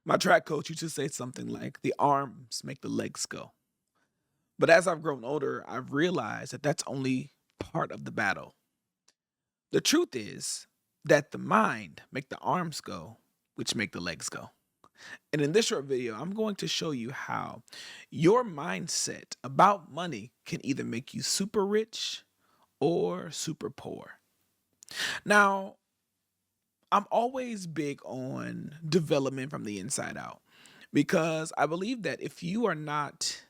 My track coach used to say something like, the arms make the legs go. But as I've grown older, I've realized that that's only part of the battle. The truth is that the mind make the arms go, which make the legs go. And in this short video, I'm going to show you how your mindset about money can either make you super rich or super poor. Now, I'm always big on development from the inside out because I believe that if you are not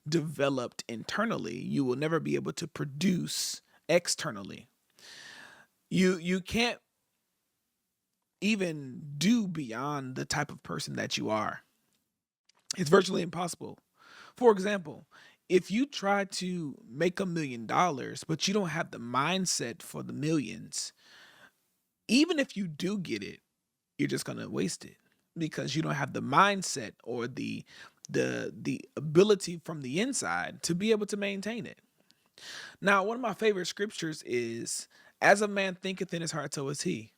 developed internally, you will never be able to produce externally. You can't even do beyond the type of person that you are. It's virtually impossible. For example, if you try to make $1 million, but you don't have the mindset for the millions, even if you do get it, you're just gonna waste it because you don't have the mindset or the ability from the inside to be able to maintain it. Now, one of my favorite scriptures is, "As a man thinketh in his heart, so is he."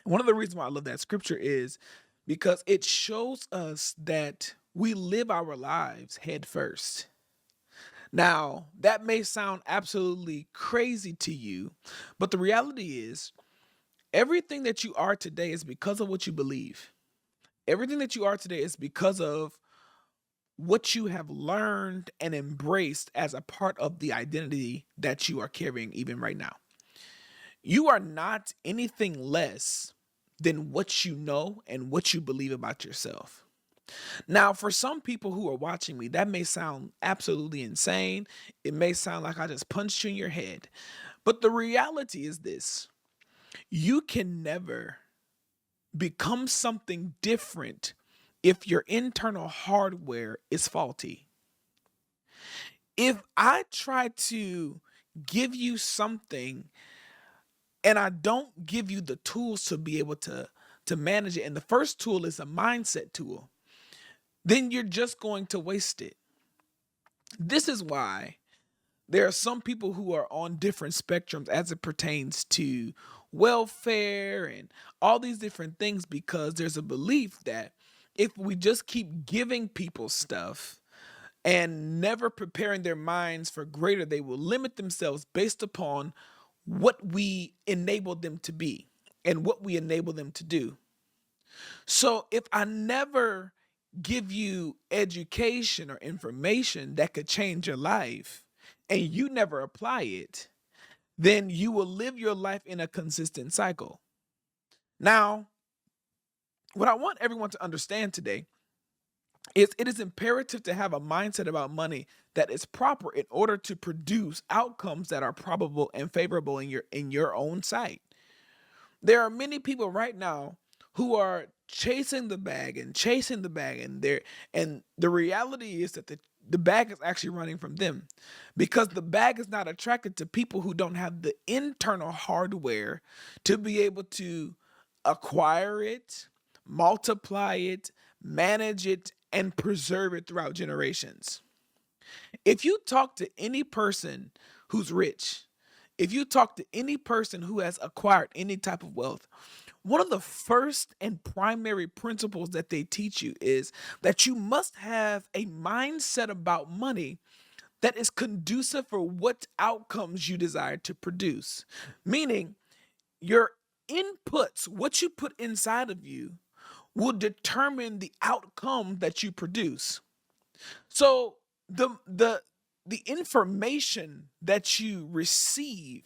One of the reasons why I love that scripture is because it shows us that we live our lives head first. Now, that may sound absolutely crazy to you, but the reality is everything that you are today is because of what you believe. Everything that you are today is because of what you have learned and embraced as a part of the identity that you are carrying even right now. You are not anything less than what you know and what you believe about yourself. Now, for some people who are watching me, that may sound absolutely insane. It may sound like I just punched you in your head. But the reality is this: you can never become something different if your internal hardware is faulty. If I try to give you something and I don't give you the tools to be able to manage it, and the first tool is a mindset tool, then you're just going to waste it. This is why there are some people who are on different spectrums as it pertains to welfare and all these different things, because there's a belief that if we just keep giving people stuff and never preparing their minds for greater, they will limit themselves based upon what we enable them to be and what we enable them to do. So if I never give you education or information that could change your life and you never apply it, then you will live your life in a consistent cycle. Now, what I want everyone to understand today is it is imperative to have a mindset about money that is proper in order to produce outcomes that are probable and favorable in your own sight. There are many people right now who are chasing the bag and chasing the bag, and the reality is that the bag is actually running from them because the bag is not attracted to people who don't have the internal hardware to be able to acquire it, multiply it, manage it, and preserve it throughout generations. If you talk to any person who's rich, if you talk to any person who has acquired any type of wealth, one of the first and primary principles that they teach you is that you must have a mindset about money that is conducive for what outcomes you desire to produce. Meaning, your inputs, what you put inside of you, will determine the outcome that you produce. So the information that you receive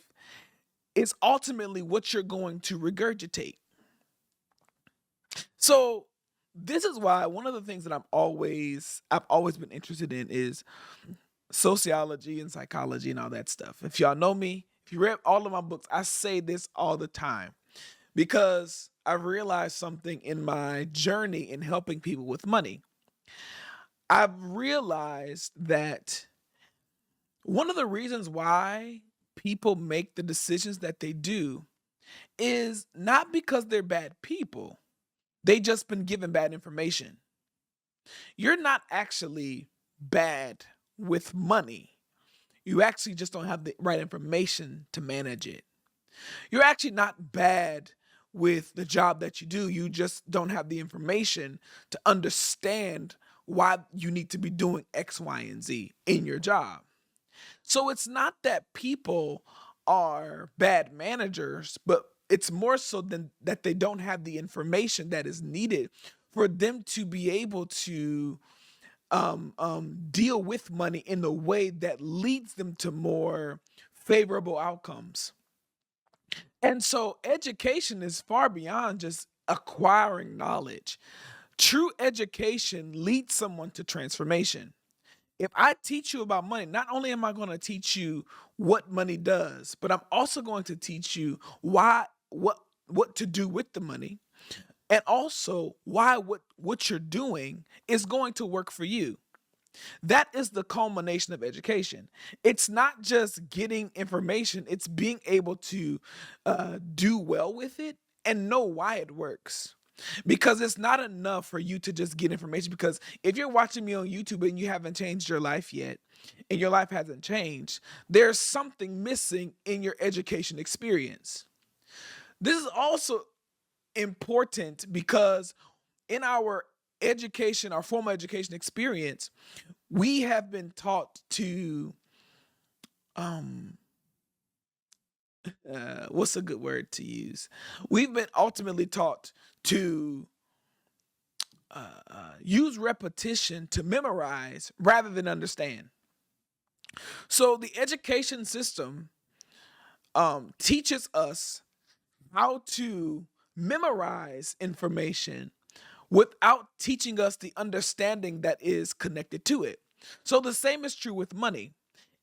is ultimately what you're going to regurgitate. So this is why one of the things that I've always been interested in is sociology and psychology and all that stuff. If y'all know me, if you read all of my books, I say this all the time because I realized something in my journey in helping people with money. I've realized that one of the reasons why people make the decisions that they do is not because they're bad people. They just been given bad information. You're not actually bad with money. You actually just don't have the right information to manage it. You're actually not bad with the job that you do. You just don't have the information to understand why you need to be doing X, Y, and Z in your job. So it's not that people are bad managers, but it's more so than that they don't have the information that is needed for them to be able to deal with money in a way that leads them to more favorable outcomes. And so education is far beyond just acquiring knowledge. True education leads someone to transformation. If I teach you about money, not only am I going to teach you what money does, but I'm also going to teach you why what to do with the money, and also why what you're doing is going to work for you. That is the culmination of education. It's not just getting information, it's being able to do well with it and know why it works. Because it's not enough for you to just get information. Because if you're watching me on YouTube and you haven't changed your life yet, and your life hasn't changed, there's something missing in your education experience. This is also important because in our education, our formal education experience, we have been taught to um what's a good word to use? We've been ultimately taught to use repetition to memorize rather than understand. So the education system teaches us how to memorize information without teaching us the understanding that is connected to it. So the same is true with money.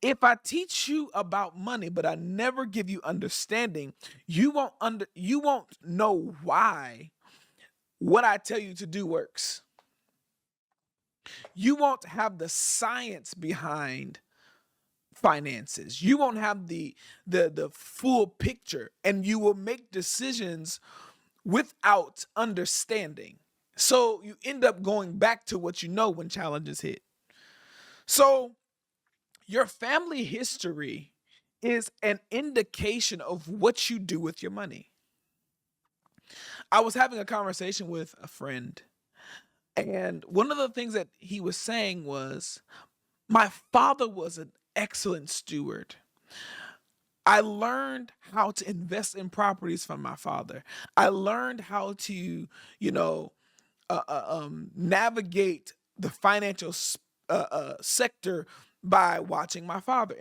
If I teach you about money but I never give you understanding, you won't know why what I tell you to do works. You won't have the science behind finances. You won't have the full picture, and you will make decisions without understanding. So you end up going back to what you know when challenges hit. So your family history is an indication of what you do with your money. I was having a conversation with a friend, and one of the things that he was saying was, my father was an excellent steward. I learned how to invest in properties from my father. I learned how to, you know, navigate the financial sector by watching my father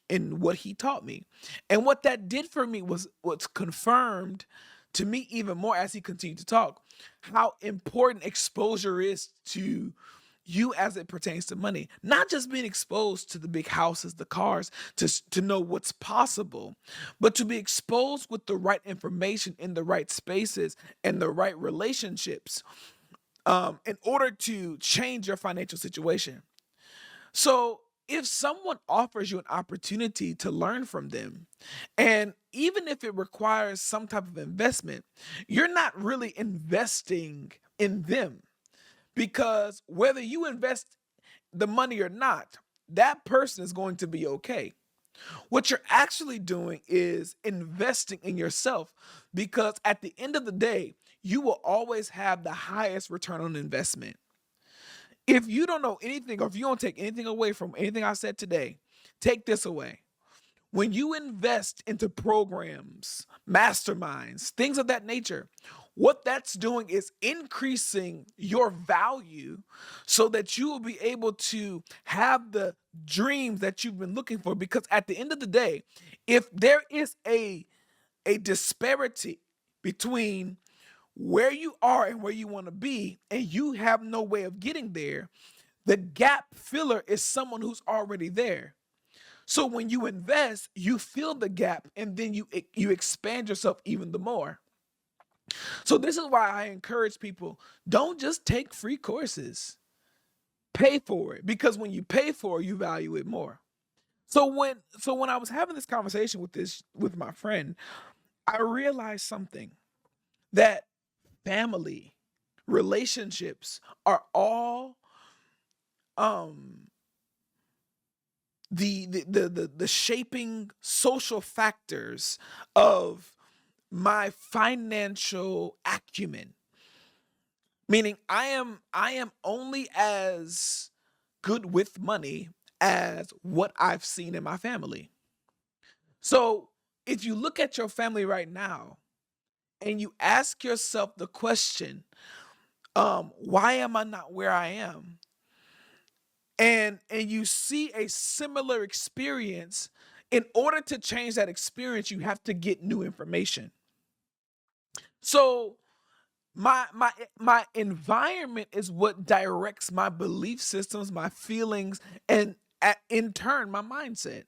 and what he taught me. And what that did for me was what's confirmed to me even more as he continued to talk, how important exposure is to you as it pertains to money. Not just being exposed to the big houses, the cars, to know what's possible, but to be exposed with the right information in the right spaces and the right relationships in order to change your financial situation. So, if someone offers you an opportunity to learn from them, and even if it requires some type of investment, you're not really investing in them, because whether you invest the money or not, that person is going to be okay. What you're actually doing is investing in yourself, because at the end of the day, you will always have the highest return on investment. If you don't know anything, or if you don't take anything away from anything I said today, take this away. When you invest into programs, masterminds, things of that nature, what that's doing is increasing your value so that you will be able to have the dreams that you've been looking for. Because at the end of the day, if there is a disparity between where you are and where you want to be, and you have no way of getting there, the gap filler is someone who's already there. So when you invest, you fill the gap, and then you expand yourself even the more. So this is why I encourage people, don't just take free courses. Pay for it, because when you pay for it, you value it more. So when I was having this conversation with my friend, I realized something, that family, relationships are all um the shaping social factors of my financial acumen. Meaning I am only as good with money as what I've seen in my family. So if you look at your family right now and you ask yourself the question, why am I not where I am? And you see a similar experience, in order to change that experience, you have to get new information. So my environment is what directs my belief systems, my feelings, and in turn my mindset.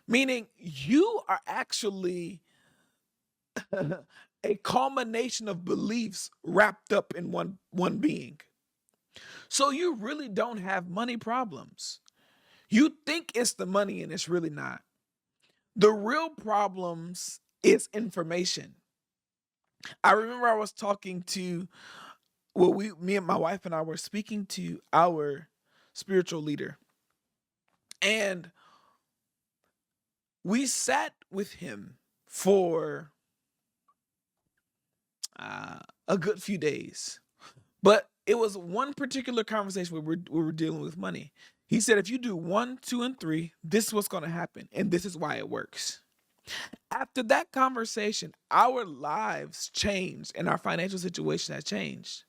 Meaning you are actually a culmination of beliefs wrapped up in one being. So you really don't have money problems. You think it's the money and it's really not. The real problems is information. I remember I was talking to, well, me and my wife and I were speaking to our spiritual leader, and we sat with him for uh, a good few days. But it was one particular conversation where we were dealing with money. He said, if you do one, two, and three, this is what's going to happen, and this is why it works. After that conversation, our lives changed and our financial situation has changed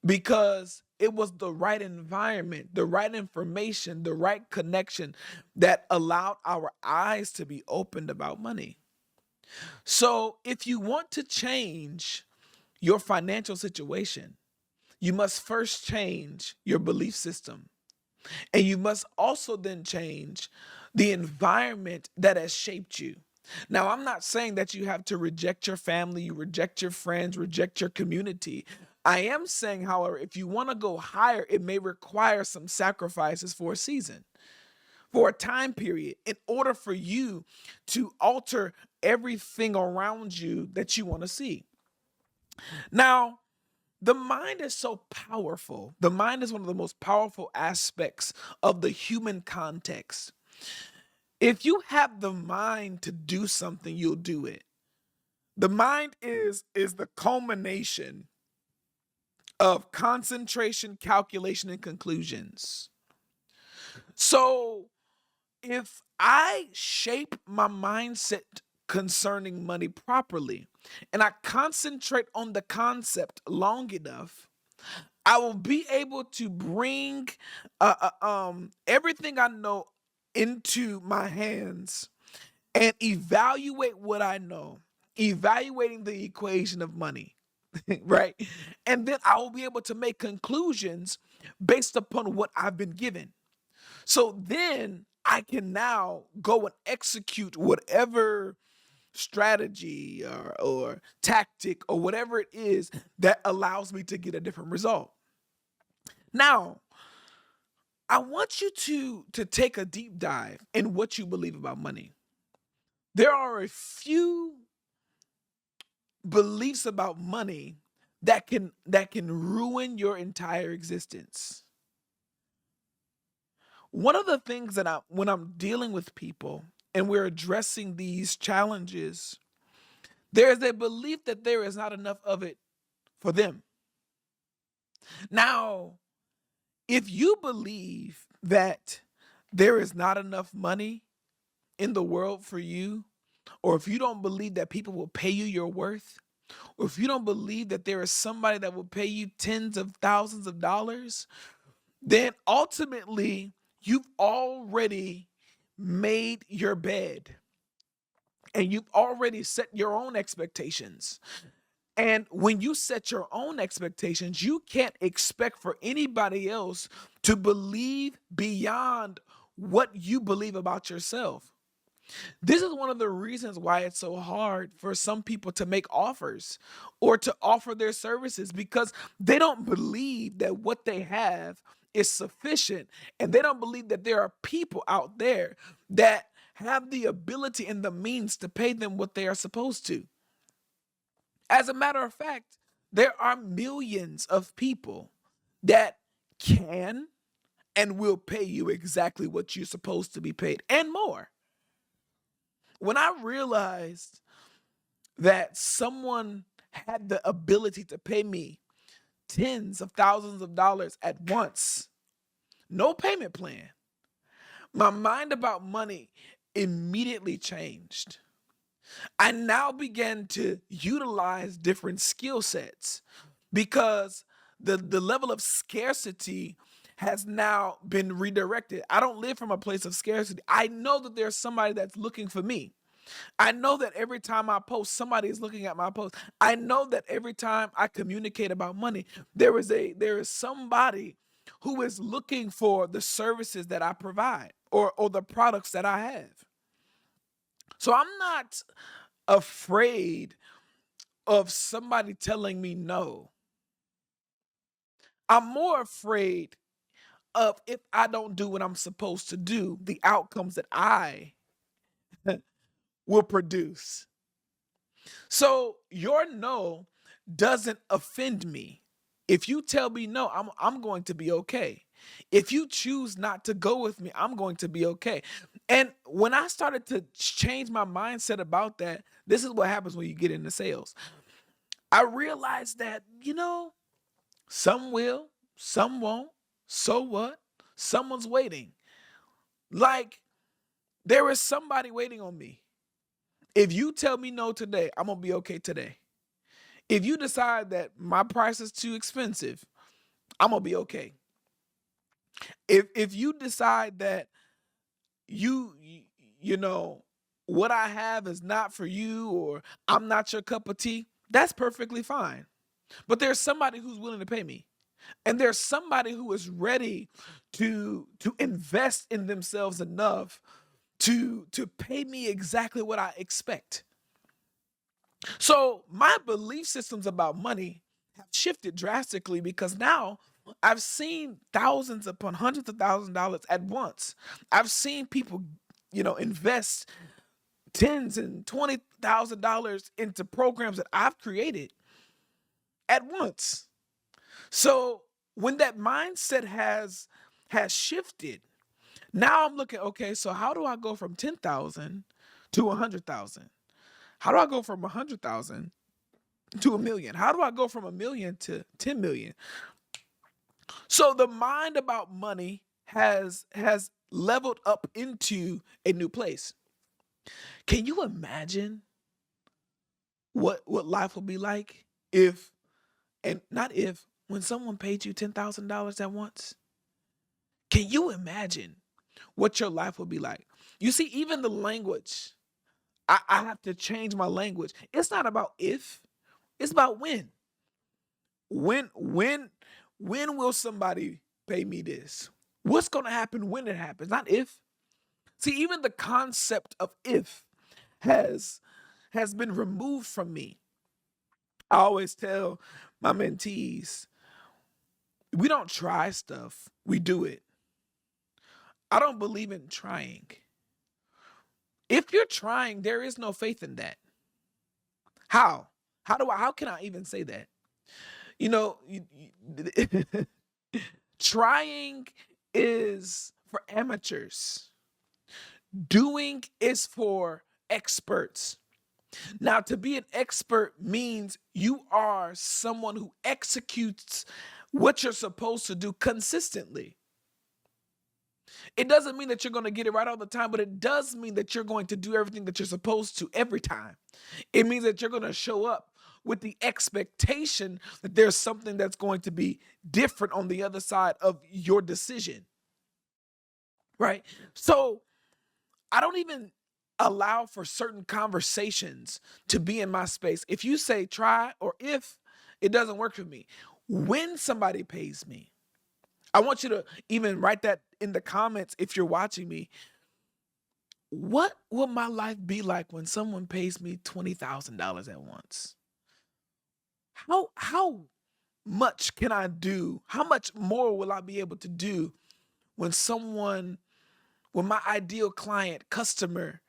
because it was the right environment, the right information, the right connection that allowed our eyes to be opened about money. So, if you want to change your financial situation, you must first change your belief system. And you must also then change the environment that has shaped you. Now, I'm not saying that you have to reject your family, you reject your friends, reject your community. I am saying, however, if you want to go higher, it may require some sacrifices for a season, for a time period, in order for you to alter everything around you that you want to see. Now, the mind is so powerful. The mind is one of the most powerful aspects of the human context. If you have the mind to do something, you'll do it. The mind is the culmination of concentration, calculation, and conclusions. So if I shape my mindset concerning money properly and I concentrate on the concept long enough, I will be able to bring everything I know into my hands and evaluate what I know, evaluating the equation of money, right? And then I will be able to make conclusions based upon what I've been given. So then I can now go and execute whatever strategy or tactic or whatever it is that allows me to get a different result. Now, I want you to take a deep dive in what you believe about money. There are a few beliefs about money that can ruin your entire existence. One of the things that I when I'm dealing with people and we're addressing these challenges, there is a belief that there is not enough of it for them. Now, if you believe that there is not enough money in the world for you, or if you don't believe that people will pay you your worth, or if you don't believe that there is somebody that will pay you tens of thousands of dollars, then ultimately you've already made your bed and you've already set your own expectations. And when you set your own expectations, you can't expect for anybody else to believe beyond what you believe about yourself. This is one of the reasons why it's so hard for some people to make offers or to offer their services, because they don't believe that what they have is sufficient, and they don't believe that there are people out there that have the ability and the means to pay them what they are supposed to. As a matter of fact, there are millions of people that can and will pay you exactly what you're supposed to be paid and more. When I realized that someone had the ability to pay me tens of thousands of dollars at once, no payment plan, my mind about money immediately changed. I now began to utilize different skill sets because the level of scarcity has now been redirected. I don't live from a place of scarcity. I know that there's somebody that's looking for me. I know that every time I post, somebody is looking at my post. I know that every time I communicate about money, there is somebody who is looking for the services that I provide or the products that I have. So I'm not afraid of somebody telling me no. I'm more afraid of if I don't do what I'm supposed to do, the outcomes that I will produce. So your no doesn't offend me. If you tell me no, I'm going to be okay. If you choose not to go with me, I'm going to be okay. And when I started to change my mindset about that, this is what happens when you get into sales. I realized that, some will, some won't. So what? Someone's waiting. Like there is somebody waiting on me. If you tell me no today, I'm going to be okay today. If you decide that my price is too expensive, I'm gonna be okay. If you decide that you you know what I have is not for you or I'm not your cup of tea, that's perfectly fine. But there's somebody who's willing to pay me. And there's somebody who is ready to invest in themselves enough to pay me exactly what I expect. So my belief systems about money have shifted drastically because now I've seen thousands upon hundreds of thousands of dollars at once. I've seen people, invest tens and $20,000 into programs that I've created at once. So when that mindset has shifted, now I'm looking, okay, so how do I go from 10,000 to 100,000? How do I go from 100,000 to a million? How do I go from a million to 10 million? So the mind about money has leveled up into a new place. Can you imagine what life would be like if and not if when someone paid you $10,000 at once? Can you imagine what your life would be like? You see, even the language, I have to change my language. It's not about if, it's about when. When when when will somebody pay me this? What's going to happen when it happens, not if. See, even the concept of if has has been removed from me. I always tell my mentees, we don't try stuff, we do it. I don't believe in trying. If you're trying, there is no faith in that. How? How can I even say that? You know, trying is for amateurs. Doing is for experts. Now, to be an expert means you are someone who executes what you're supposed to do consistently. It doesn't mean that you're going to get it right all the time, but it does mean that you're going to do everything that you're supposed to every time. It means that you're going to show up with the expectation that there's something that's going to be different on the other side of your decision, right? So I don't even allow for certain conversations to be in my space. If you say try or if it doesn't work for me, when somebody pays me, I want you to even write that in the comments if you're watching me. What will my life be like when someone pays me $20,000 at once? How much can I do? How much more will I be able to do when when my ideal client, customer,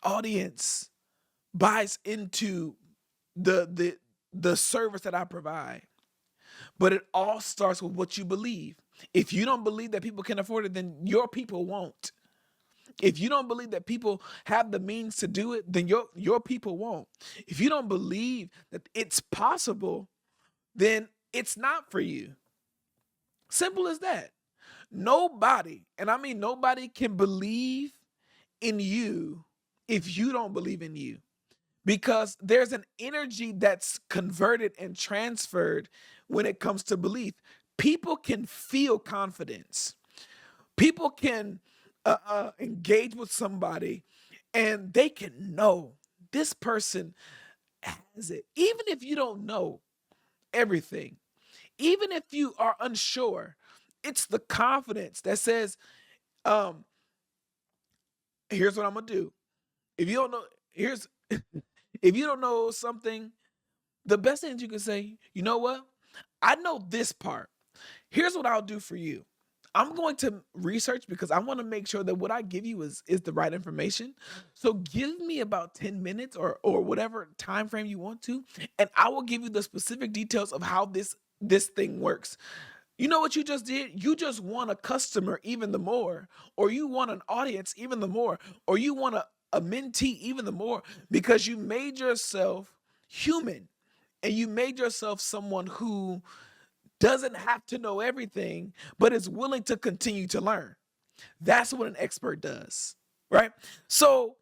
audience buys into the the service that I provide? But it all starts with what you believe. If you don't believe that people can afford it, then your people won't. If you don't believe that people have the means to do it, then your people won't. If you don't believe that it's possible, then it's not for you. Simple as that. Nobody, and I mean nobody, can believe in you if you don't believe in you. Because there's an energy that's converted and transferred when it comes to belief. People can feel confidence. People can engage with somebody and they can know this person has it. Even if you don't know everything, even if you are unsure, it's the confidence that says, um, here's what I'm gonna do. If you don't know, here's if you don't know something, the best thing you can say, you know what? I know this part. Here's what I'll do for you. I'm going to research because I want to make sure that what I give you is the right information. So give me about 10 minutes or whatever time frame you want to, and I will give you the specific details of how this thing works. You know what you just did? You just want a customer even the more, or you want an audience even the more, or you want a mentee even the more because you made yourself human and you made yourself someone who doesn't have to know everything, but is willing to continue to learn. That's what an expert does, right? So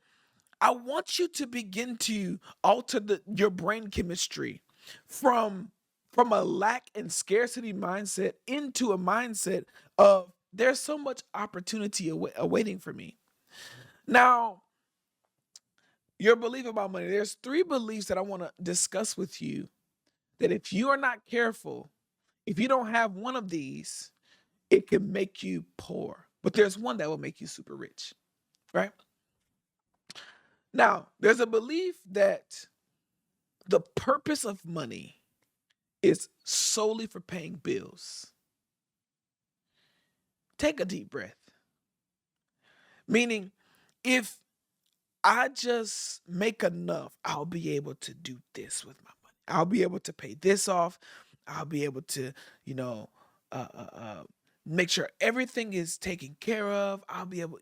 I want you to begin to alter your brain chemistry from from a lack and scarcity mindset into a mindset of there's so much opportunity awaiting for me. Now, your belief about money, there's three beliefs that I want to discuss with you that if you are not careful, if you don't have one of these, it can make you poor. But there's one that will make you super rich, right? Now, there's a belief that the purpose of money is solely for paying bills. Take a deep breath. Meaning, if I just make enough, I'll be able to do this with my money. I'll be able to pay this off. I'll be able to, you know, uh, uh, uh, make sure everything is taken care of. I'll be able,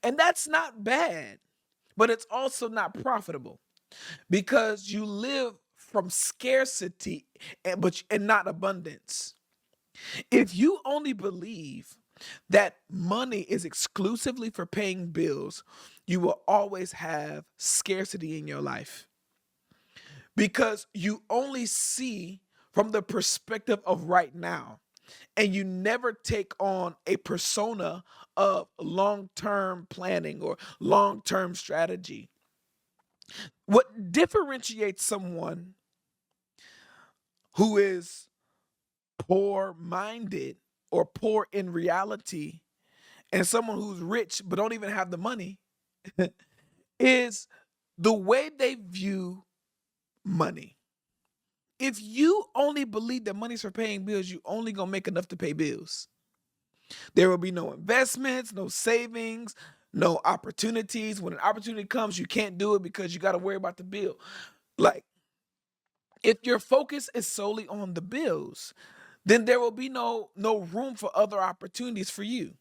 and that's not bad, but it's also not profitable because you live from scarcity and not abundance. If you only believe that money is exclusively for paying bills, you will always have scarcity in your life because you only see from the perspective of right now and you never take on a persona of long-term planning or long-term strategy. What differentiates someone who is poor minded or poor in reality and someone who's rich but don't even have the money is the way they view money. If you only believe that money's for paying bills, you only gonna make enough to pay bills. There will be no investments, no savings, no opportunities. When an opportunity comes, you can't do it because you got to worry about the bill. Like, if your focus is solely on the bills, then there will be no room for other opportunities for you.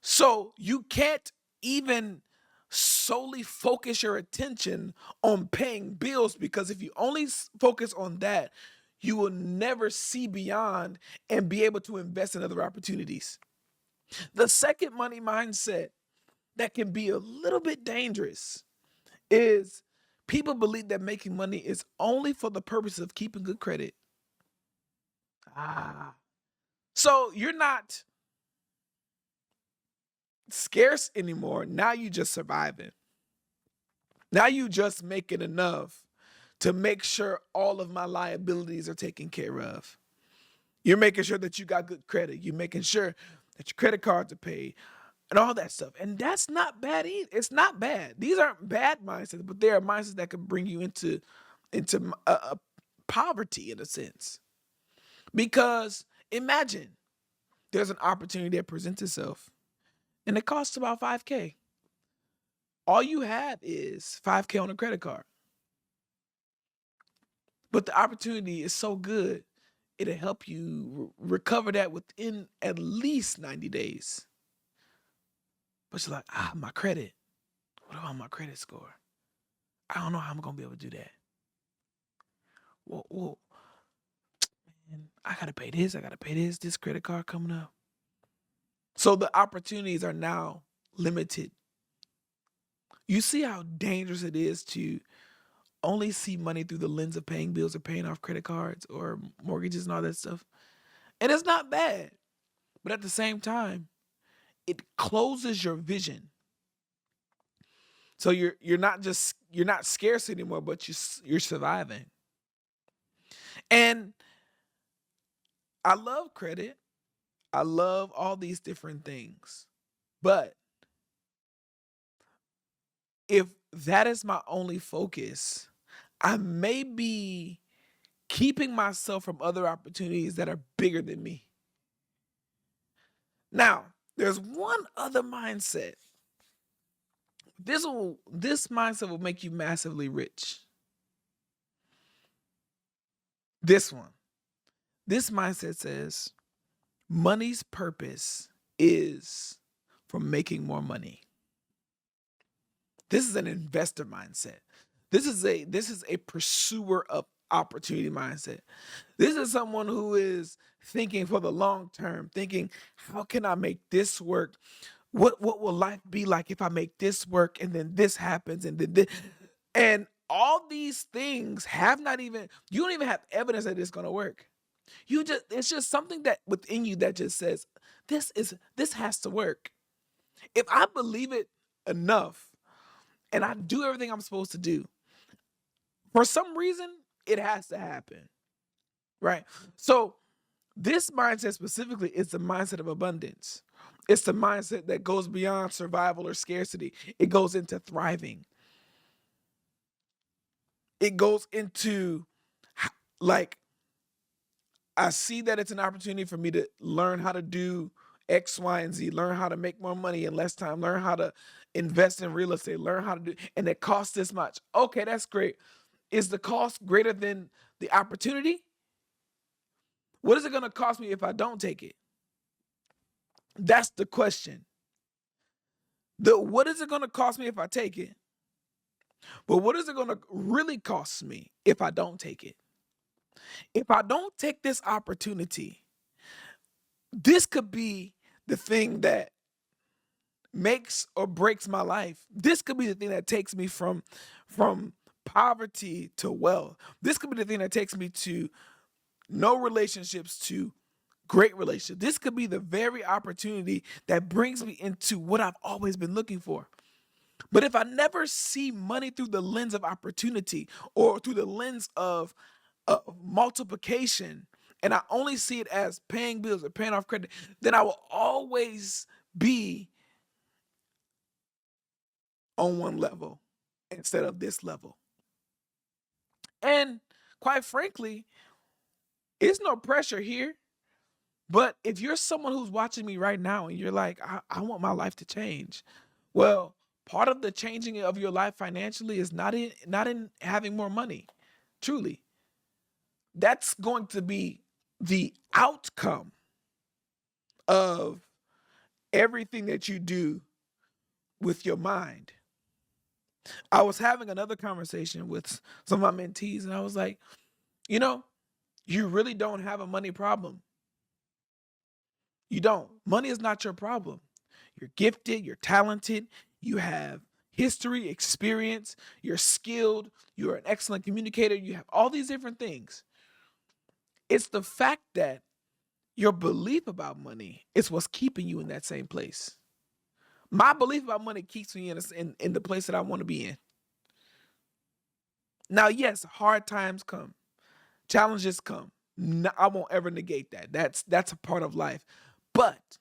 So you can't even solely focus your attention on paying bills because if you only focus on that, you will never see beyond and be able to invest in other opportunities. The second money mindset that can be a little bit dangerous is people believe that making money is only for the purpose of keeping good credit. Ah. So you're not scarce anymore. Now you just surviving. Now you just making enough to make sure all of my liabilities are taken care of. You're making sure that you got good credit. You're making sure that your credit cards are paid and all that stuff. And that's not bad either. It's not bad. These aren't bad mindsets, but they are mindsets that can bring you into poverty in a sense. Because imagine there's an opportunity that presents itself and it costs about 5K. All you have is 5K on a credit card. But the opportunity is so good, it'll help you recover that within at least 90 days. But you're like, my credit. What about my credit score? I don't know how I'm gonna be able to do that. Well, man, I gotta pay this. I gotta pay this. This credit card coming up. So the opportunities are now limited. You see how dangerous it is to only see money through the lens of paying bills or paying off credit cards or mortgages and all that stuff. And it's not bad. But at the same time, it closes your vision. So you're not scarce anymore, but you're surviving. And I love credit. I love all these different things. But if that is my only focus, I may be keeping myself from other opportunities that are bigger than me. Now, there's one other mindset. This mindset will make you massively rich. This one. This mindset says money's purpose is for making more money. This is an investor mindset. This is a pursuer of opportunity mindset. This is someone who is thinking for the long term, thinking, how can I make this work? What will life be like if I make this work and then this happens and then this, and all these things have not even you don't even have evidence that it's gonna work. It's just something that within you that just says, this has to work. If I believe it enough and I do everything I'm supposed to do, for some reason, it has to happen. Right? So this mindset specifically is the mindset of abundance. It's the mindset that goes beyond survival or scarcity. It goes into thriving. It goes into like I see that it's an opportunity for me to learn how to do X, Y, and Z, learn how to make more money in less time, learn how to invest in real estate, learn how to do, and it costs this much. Okay, that's great. Is the cost greater than the opportunity? What is it going to cost me if I don't take it? That's the question. What is it going to cost me if I take it? But what is it going to really cost me if I don't take it? If I don't take this opportunity, this could be the thing that makes or breaks my life. This could be the thing that takes me from poverty to wealth. This could be the thing that takes me to no relationships to great relationships. This could be the very opportunity that brings me into what I've always been looking for. But if I never see money through the lens of opportunity or through the lens of multiplication, and I only see it as paying bills or paying off credit, then I will always be on one level instead of this level. And quite frankly, it's no pressure here. But if you're someone who's watching me right now and you're like, I want my life to change, well, part of the changing of your life financially is not in having more money. Truly, that's going to be the outcome of everything that you do with your mind. I was having another conversation with some of my mentees, and I was like, you know, you really don't have a money problem. You don't. Money is not your problem. You're gifted, you're talented, you have history, experience, you're skilled, you're an excellent communicator, you have all these different things. It's the fact that your belief about money is what's keeping you in that same place. My belief about money keeps me in the place that I want to be in. Now, yes, hard times come, challenges come. No, I won't ever negate that. That's a part of life. But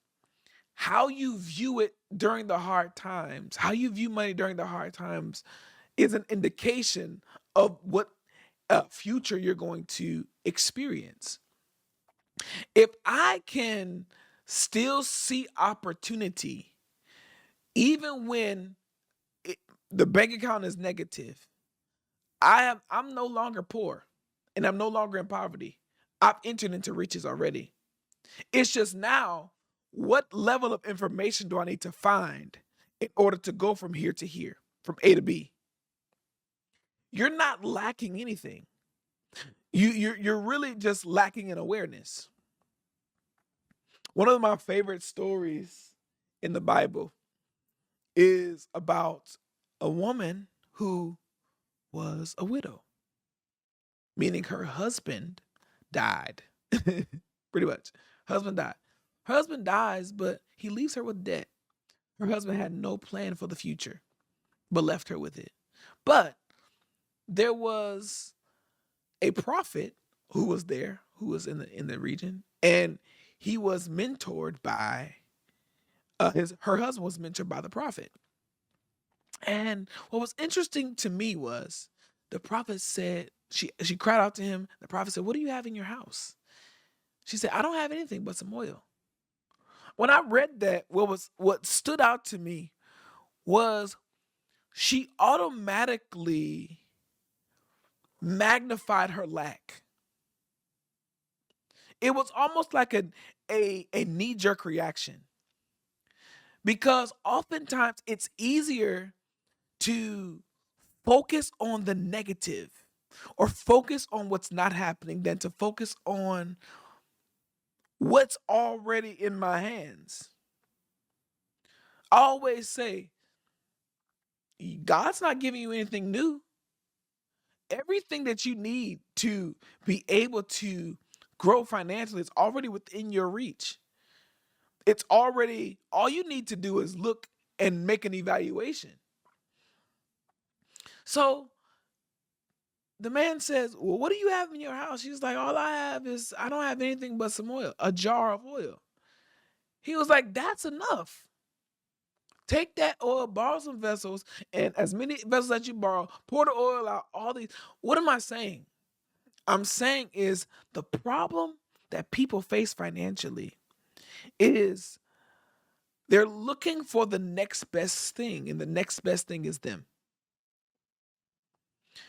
how you view it during the hard times, how you view money during the hard times is an indication of what future you're going to experience. If I can still see opportunity, even when it, the bank account is negative, I'm no longer poor and I'm no longer in poverty. I've entered into riches already. It's just now, what level of information do I need to find in order to go from here to here, from A to B. You're not lacking anything. You're really just lacking in awareness. One of my favorite stories in the Bible is about a woman who was a widow, meaning her husband died. Pretty much. Husband died. Her husband dies, but he leaves her with debt. Her husband had no plan for the future, but left her with it. But there was a prophet who was there, who was in the region, and he was mentored by his her husband was mentored by the prophet. And what was interesting to me was the prophet said she cried out to him. The prophet said, "What do you have in your house?" She said, "I don't have anything but some oil." When I read that, what stood out to me was she automatically magnified her lack. It was almost like a knee-jerk reaction because oftentimes it's easier to focus on the negative or focus on what's not happening than to focus on what's already in my hands. I always say, God's not giving you anything new. Everything that you need to be able to grow financially is already within your reach. It's already, all you need to do is look and make an evaluation. So the man says, "Well, what do you have in your house?" She's like, "All I have is, I don't have anything but some oil, a jar of oil." He was like, "That's enough. Take that oil, borrow some vessels, and as many vessels that you borrow, pour the oil out, all these." What am I saying? I'm saying is the problem that people face financially is they're looking for the next best thing, and the next best thing is them.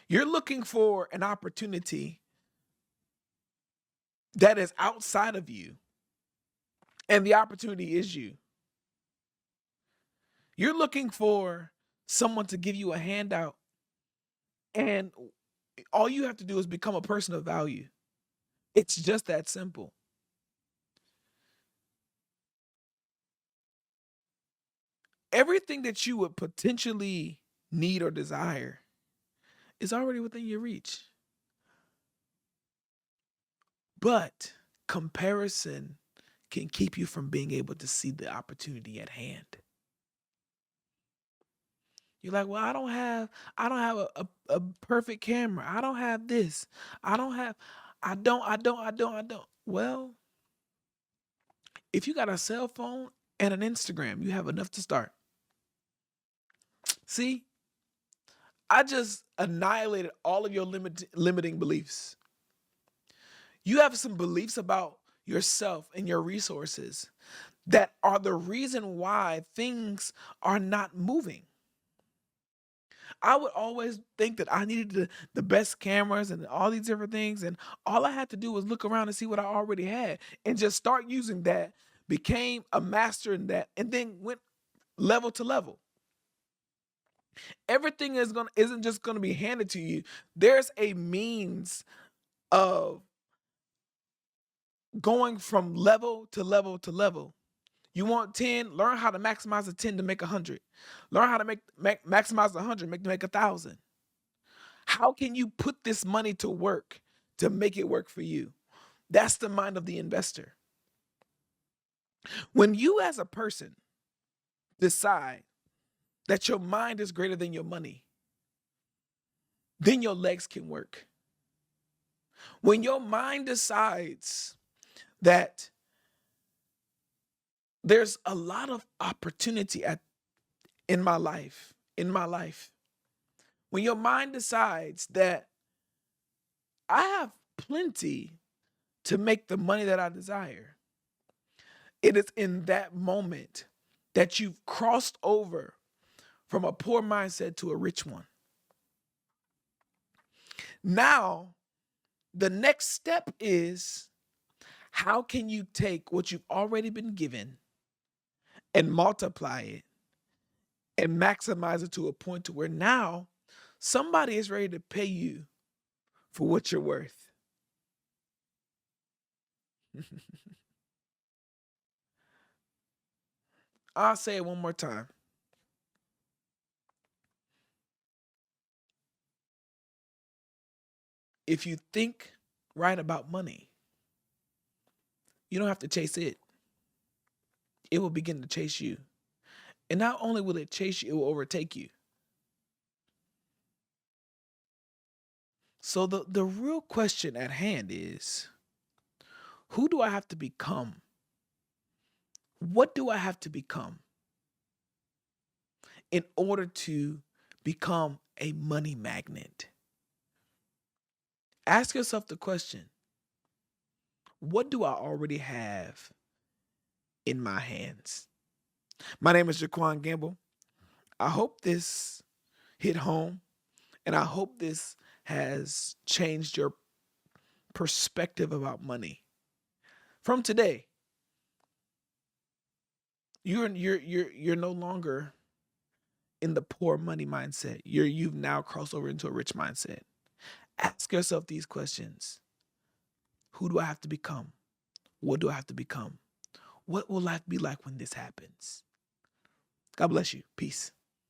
You're looking for an opportunity that is outside of you, and the opportunity is you. You're looking for someone to give you a handout, and all you have to do is become a person of value. It's just that simple. Everything that you would potentially need or desire is already within your reach. But comparison can keep you from being able to see the opportunity at hand. You're like, "Well, I don't have a perfect camera. I don't have this. I don't have I don't." Well, if you got a cell phone and an Instagram, you have enough to start. See, I just annihilated all of your limiting beliefs. You have some beliefs about yourself and your resources that are the reason why things are not moving. I would always think that I needed the best cameras and all these different things. And all I had to do was look around and see what I already had and just start using that, became a master in that, and then went level to level. Everything isn't just gonna be handed to you. There's a means of going from level to level to level. You want 10, learn how to maximize the 10 to make 100. Learn how to maximize the 100, make 1,000. How can you put this money to work to make it work for you? That's the mind of the investor. When you as a person decide that your mind is greater than your money, then your legs can work. When your mind decides that there's a lot of opportunity in my life, when your mind decides that I have plenty to make the money that I desire, it is in that moment that you've crossed over from a poor mindset to a rich one. Now, the next step is, how can you take what you've already been given and multiply it and maximize it to a point to where now somebody is ready to pay you for what you're worth. I'll say it one more time. If you think right about money, you don't have to chase it. It will begin to chase you. And not only will it chase you, it will overtake you. So the real question at hand is, who do I have to become? What do I have to become in order to become a money magnet? Ask yourself the question, what do I already have in my hands? My name is JaQuan Gamble. I hope this hit home, and I hope this has changed your perspective about money. From today, you're no longer in the poor money mindset. You've now crossed over into a rich mindset. Ask yourself these questions. Who do I have to become? What do I have to become? What will life be like when this happens? God bless you. Peace.